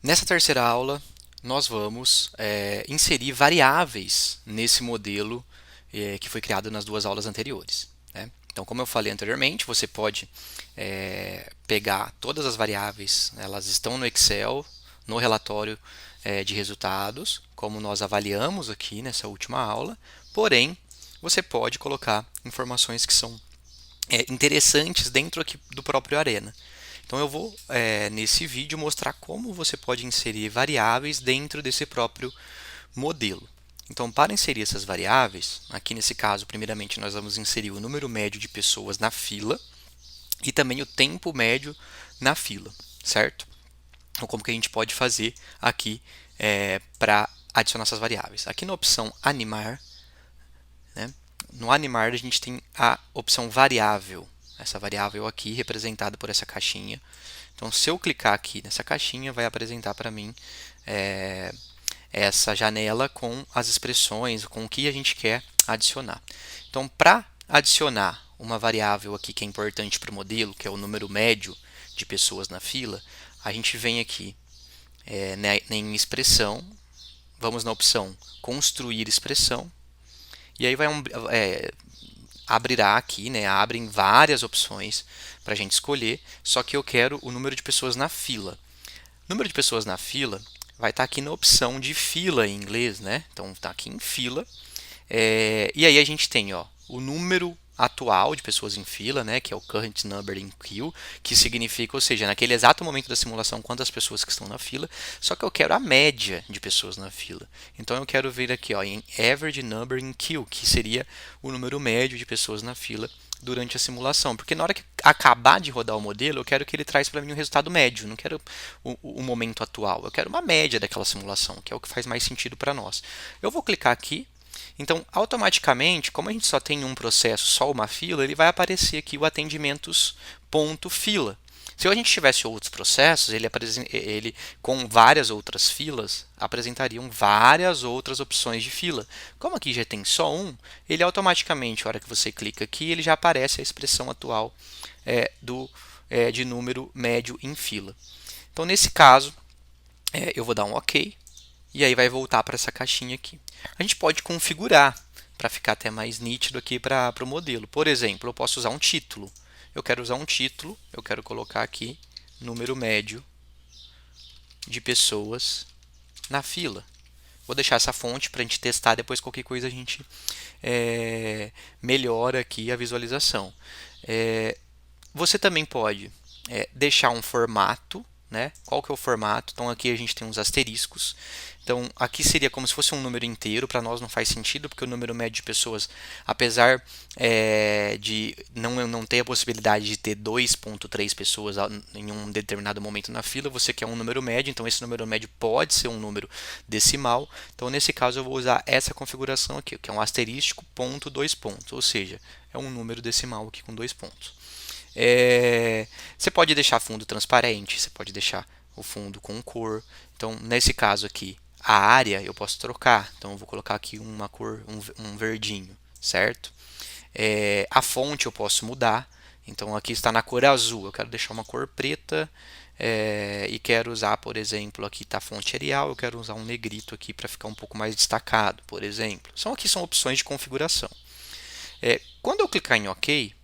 Nessa terceira aula, nós vamos inserir variáveis nesse modelo que foi criado nas duas aulas anteriores, né? Então, como eu falei anteriormente, você pode pegar todas as variáveis, elas estão no Excel, no relatório de resultados, como nós avaliamos aqui nessa última aula, porém, você pode colocar informações que são interessantes dentro aqui do próprio Arena. Então eu vou nesse vídeo mostrar como você pode inserir variáveis dentro desse próprio modelo. Então, para inserir essas variáveis, aqui nesse caso, primeiramente nós vamos inserir o número médio de pessoas na fila e também o tempo médio na fila, certo? Então, como que a gente pode fazer aqui para adicionar essas variáveis? Aqui na opção animar, né? No animar a gente tem a opção variável. Essa variável aqui representada por essa caixinha. Então, se eu clicar aqui nessa caixinha, vai apresentar para mim essa janela com as expressões, com o que a gente quer adicionar. Então, para adicionar uma variável aqui que é importante para o modelo, que é o número médio de pessoas na fila, a gente vem aqui em expressão, vamos na opção construir expressão, e aí abrirá aqui, né, abrem várias opções para a gente escolher, só que eu quero o número de pessoas na fila. O número de pessoas na fila vai estar aqui na opção de fila em inglês, né? Então está aqui em fila. E aí a gente tem o número atual de pessoas em fila, né, que é o current number in queue, que significa, ou seja, naquele exato momento da simulação, quantas pessoas que estão na fila, só que eu quero a média de pessoas na fila. Então eu quero ver aqui em average number in queue, que seria o número médio de pessoas na fila durante a simulação, porque na hora que acabar de rodar o modelo, eu quero que ele traz para mim um resultado médio, não quero o momento atual, eu quero uma média daquela simulação, que é o que faz mais sentido para nós. Eu vou clicar aqui. Então, automaticamente, como a gente só tem um processo, só uma fila, ele vai aparecer aqui o atendimentos.fila. Se a gente tivesse outros processos, ele com várias outras filas, apresentariam várias outras opções de fila. Como aqui já tem só um, ele automaticamente, a hora que você clica aqui, ele já aparece a expressão atual de número médio em fila. Então, nesse caso, eu vou dar um OK. E aí vai voltar para essa caixinha aqui. A gente pode configurar para ficar até mais nítido aqui para o modelo. Por exemplo, eu posso usar um título. Eu quero usar um título, eu quero colocar aqui número médio de pessoas na fila. Vou deixar essa fonte para a gente testar, depois qualquer coisa a gente melhora aqui a visualização. Você também pode deixar um formato, né? Qual que é o formato? Então aqui a gente tem uns asteriscos. Então aqui seria como se fosse um número inteiro, para nós não faz sentido, porque o número médio de pessoas, apesar de não ter a possibilidade de ter 2,3 pessoas em um determinado momento na fila, você quer um número médio, então esse número médio pode ser um número decimal. Então nesse caso eu vou usar essa configuração aqui, que é um asterístico ponto 2 pontos, ou seja, é um número decimal aqui com 2 pontos. Você pode deixar fundo transparente, você pode deixar o fundo com cor. Então, nesse caso aqui, a área eu posso trocar. Então, eu vou colocar aqui uma cor, um verdinho, certo? A fonte eu posso mudar. Então, aqui está na cor azul. Eu quero deixar uma cor preta e quero usar, por exemplo, aqui está a fonte Arial. Eu quero usar um negrito aqui para ficar um pouco mais destacado, por exemplo. Aqui são opções de configuração. Quando eu clicar em OK,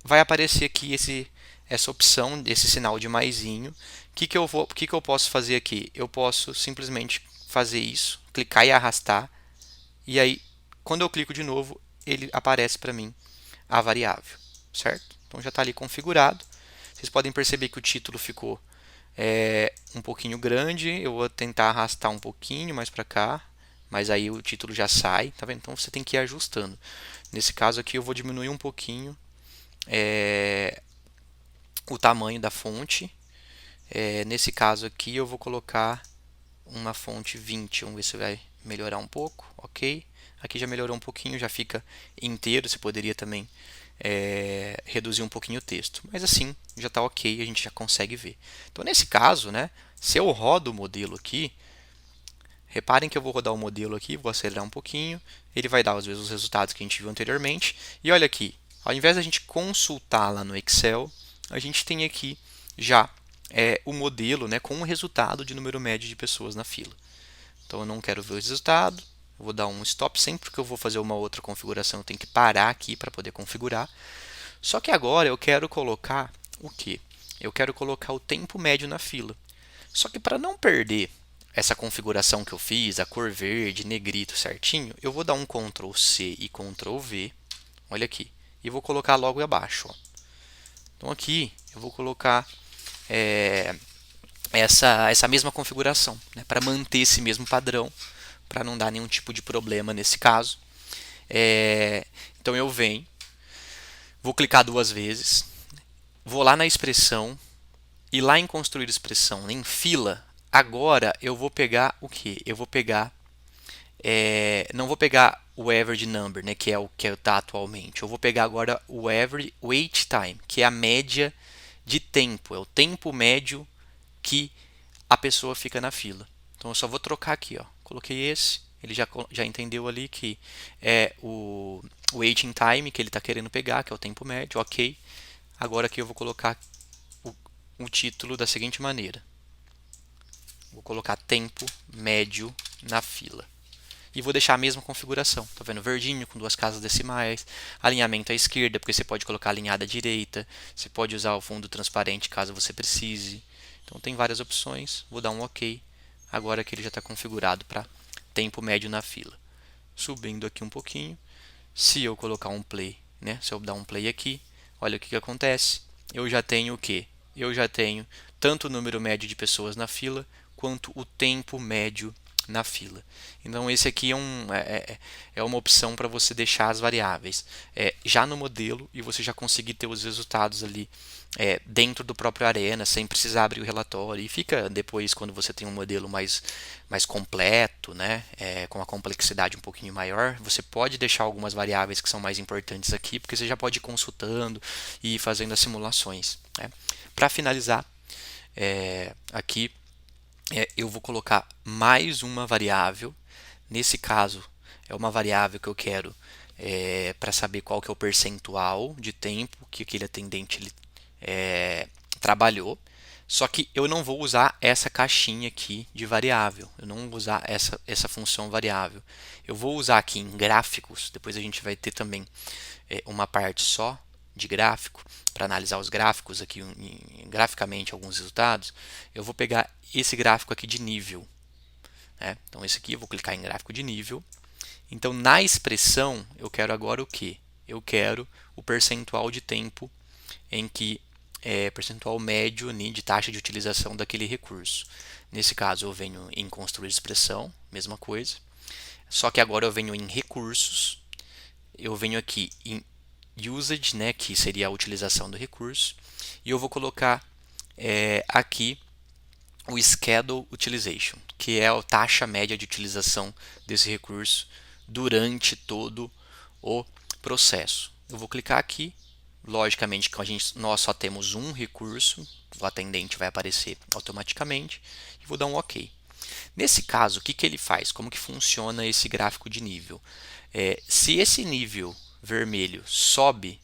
vai aparecer aqui essa opção, esse sinal de maisinho. Que eu posso fazer aqui? Eu posso simplesmente fazer isso, clicar e arrastar, e aí, quando eu clico de novo, ele aparece para mim a variável, certo? Então já está ali configurado. Vocês podem perceber que o título ficou um pouquinho grande. Eu vou tentar arrastar um pouquinho mais para cá, mas aí o título já sai, tá vendo? Então você tem que ir ajustando. Nesse caso aqui eu vou diminuir um pouquinho o tamanho da fonte. Nesse caso aqui eu vou colocar uma fonte 20, vamos ver se vai melhorar um pouco, ok? Aqui já melhorou um pouquinho, já fica inteiro, você poderia também reduzir um pouquinho o texto, mas assim já está ok, a gente já consegue ver. Então nesse caso, né, se eu rodo o modelo aqui, reparem que eu vou rodar o modelo aqui, vou acelerar um pouquinho, ele vai dar às vezes os resultados que a gente viu anteriormente, e olha aqui, ao invés da gente consultar lá no Excel, a gente tem aqui já o modelo, né, com o resultado de número médio de pessoas na fila. Então eu não quero ver o resultado, eu vou dar um stop sempre que eu vou fazer uma outra configuração, eu tenho que parar aqui para poder configurar. Só que agora eu quero colocar o quê? Eu quero colocar o tempo médio na fila. Só que para não perder essa configuração que eu fiz, a cor verde, negrito certinho, eu vou dar um Ctrl C e Ctrl V, olha aqui, e vou colocar logo abaixo. Ó. Então aqui eu vou colocar essa mesma configuração, né, para manter esse mesmo padrão, para não dar nenhum tipo de problema nesse caso. Então eu venho, vou clicar 2 vezes, vou lá na expressão, e lá em construir expressão, em fila, agora eu vou pegar o que? Eu vou pegar, não vou pegar o average number, né, que é o que está atualmente. Eu vou pegar agora o average wait time, que é a média de tempo, é o tempo médio que a pessoa fica na fila. Então eu só vou trocar aqui, ó. Coloquei esse, ele já entendeu ali que é o waiting time que ele está querendo pegar, que é o tempo médio, ok. Agora aqui eu vou colocar o título da seguinte maneira. Vou colocar tempo médio na fila. E vou deixar a mesma configuração. Tá vendo? Verdinho com 2 casas decimais, alinhamento à esquerda, porque você pode colocar alinhado à direita, você pode usar o fundo transparente caso você precise. Então tem várias opções. Vou dar um OK. Agora que ele já está configurado para tempo médio na fila. Subindo aqui um pouquinho. Se eu colocar um play, né? Se eu dar um play aqui, olha o que acontece. Eu já tenho o quê? Eu já tenho tanto o número médio de pessoas na fila, quanto o tempo médio na fila. Então esse aqui é uma opção para você deixar as variáveis já no modelo e você já conseguir ter os resultados ali dentro do próprio Arena, sem precisar abrir o relatório. E fica depois, quando você tem um modelo mais completo, né, com uma complexidade um pouquinho maior, você pode deixar algumas variáveis que são mais importantes aqui, porque você já pode ir consultando e ir fazendo as simulações. Né. Para finalizar, aqui eu vou colocar mais uma variável. Nesse caso, é uma variável que eu quero para saber qual que é o percentual de tempo que aquele atendente trabalhou. Só que eu não vou usar essa caixinha aqui de variável. Eu não vou usar essa função variável. Eu vou usar aqui em gráficos. Depois a gente vai ter também uma parte só de gráfico para analisar os gráficos aqui graficamente alguns resultados. Eu vou pegar esse gráfico aqui de nível. Né? Então esse aqui eu vou clicar em gráfico de nível. Então na expressão eu quero agora o que? Eu quero o percentual de tempo em que percentual médio de taxa de utilização daquele recurso. Nesse caso eu venho em construir expressão, mesma coisa. Só que agora eu venho em recursos, eu venho aqui em usage, né, que seria a utilização do recurso, e eu vou colocar aqui o schedule utilization, que é a taxa média de utilização desse recurso durante todo o processo. Eu vou clicar aqui. Logicamente, nós só temos um recurso, o atendente vai aparecer automaticamente, e vou dar um OK. Nesse caso, o que ele faz? Como que funciona esse gráfico de nível? Se esse nível vermelho sobe,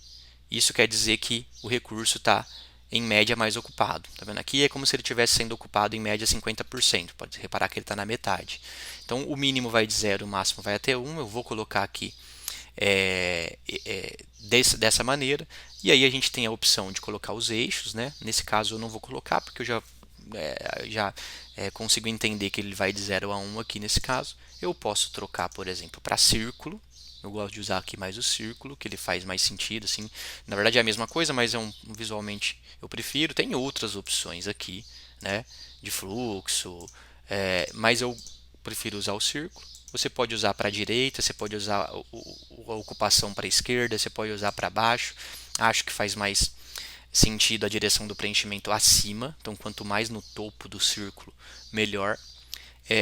isso quer dizer que o recurso está em média mais ocupado. Tá vendo? Aqui é como se ele estivesse sendo ocupado em média 50%. Pode reparar que ele está na metade. Então o mínimo vai de 0, o máximo vai até 1. Eu vou colocar aqui dessa maneira. E aí a gente tem a opção de colocar os eixos. Né? Nesse caso eu não vou colocar, porque eu já consigo entender que ele vai de 0 a 1 aqui nesse caso. Eu posso trocar, por exemplo, para círculo. Eu gosto de usar aqui mais o círculo, que ele faz mais sentido, assim. Na verdade é a mesma coisa, mas visualmente eu prefiro. Tem outras opções aqui, né, de fluxo, mas eu prefiro usar o círculo. Você pode usar para a direita, você pode usar a ocupação para a esquerda, você pode usar para baixo. Acho que faz mais sentido a direção do preenchimento acima. Então, quanto mais no topo do círculo, melhor.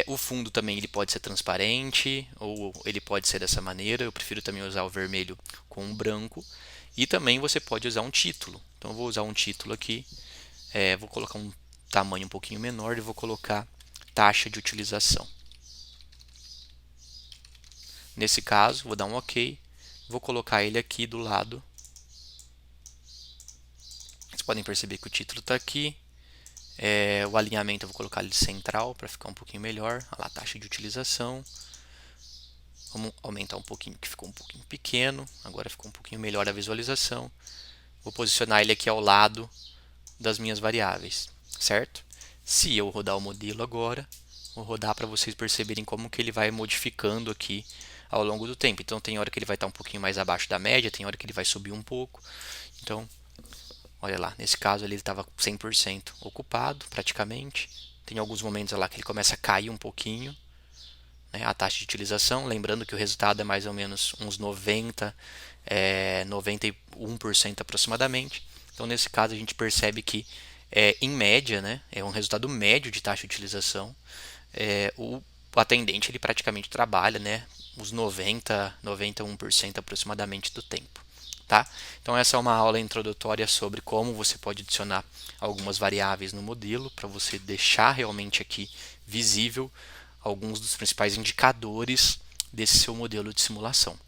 O fundo também ele pode ser transparente ou ele pode ser dessa maneira. Eu prefiro também usar o vermelho com o branco. E também você pode usar um título. Então eu vou usar um título aqui. Vou colocar um tamanho um pouquinho menor e vou colocar taxa de utilização. Nesse caso, vou dar um OK. Vou colocar ele aqui do lado. Vocês podem perceber que o título está aqui. O alinhamento eu vou colocar ele central para ficar um pouquinho melhor. Olha lá, a taxa de utilização. Vamos aumentar um pouquinho, que ficou um pouquinho pequeno. Agora ficou um pouquinho melhor a visualização. Vou posicionar ele aqui ao lado das minhas variáveis, certo? Se eu rodar o modelo agora, vou rodar para vocês perceberem como que ele vai modificando aqui ao longo do tempo. Então tem hora que ele vai estar um pouquinho mais abaixo da média, tem hora que ele vai subir um pouco. Então, olha lá, nesse caso ele estava 100% ocupado praticamente. Tem alguns momentos lá que ele começa a cair um pouquinho, né, a taxa de utilização. Lembrando que o resultado é mais ou menos uns 91% aproximadamente. Então, nesse caso, a gente percebe que, em média, né, é um resultado médio de taxa de utilização. O atendente ele praticamente trabalha, né, uns 91% aproximadamente do tempo. Tá? Então, essa é uma aula introdutória sobre como você pode adicionar algumas variáveis no modelo para você deixar realmente aqui visível alguns dos principais indicadores desse seu modelo de simulação,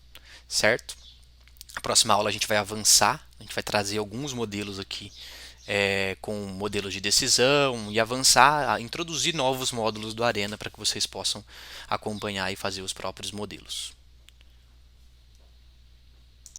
certo? Na próxima aula a gente vai avançar, a gente vai trazer alguns modelos aqui com modelos de decisão e avançar a introduzir novos módulos do Arena para que vocês possam acompanhar e fazer os próprios modelos.